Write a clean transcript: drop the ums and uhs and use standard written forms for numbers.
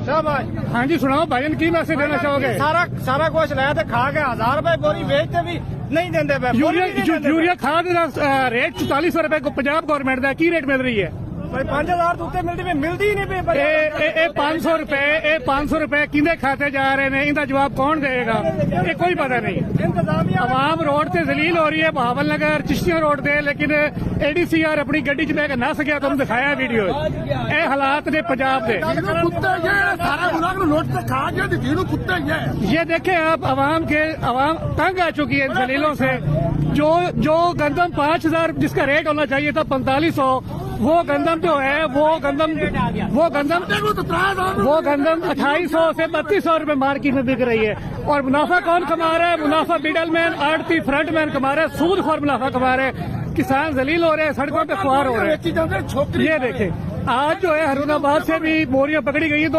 हाँ जी सुनाओ भाईजन की मैसेज देना चाहोगे? सारा कुछ लाया तो खा के 1000 रुपए बोरी बेचते भी नहीं देंगे। यूरिया खाद का रेट 4400 रुपए को पंजाब गवर्नमेंट का की रेट मिल रही है? 5000 उत्ते मिलती ही नहीं पे। 500 रुपए किंदे खाते जा रहे हैं, इनका जवाब कौन देगा? ये कोई पता नहीं। आवाम रोड से जलील हो रही है, बहावल नगर चिश्तियां रोड से, लेकिन ADCR अपनी गड्डी च बह के नस गया। तुम दिखाया वीडियो, ये हालात ने पंजाब के। ये देखे आप, आवाम तंग आ चुकी है इन जलीलों से। जो गंदम 5000 जिसका रेट होना चाहिए था 4500, वो गंदम जो है वो गंदम 2800 से 3200 रुपए मार्केट में बिक रही है। और मुनाफा कौन कमा रहा है? मुनाफा मिडलमैन, आड़ती, फ्रंटमैन कमा रहे हैं, सूदखोर मुनाफा कमा रहे हैं। किसान जलील हो रहे हैं, सड़कों पे खुआर हो रहे हैं। ये देखें, आज जो है हरुणाबाद से भी बोरियां पकड़ी गई है।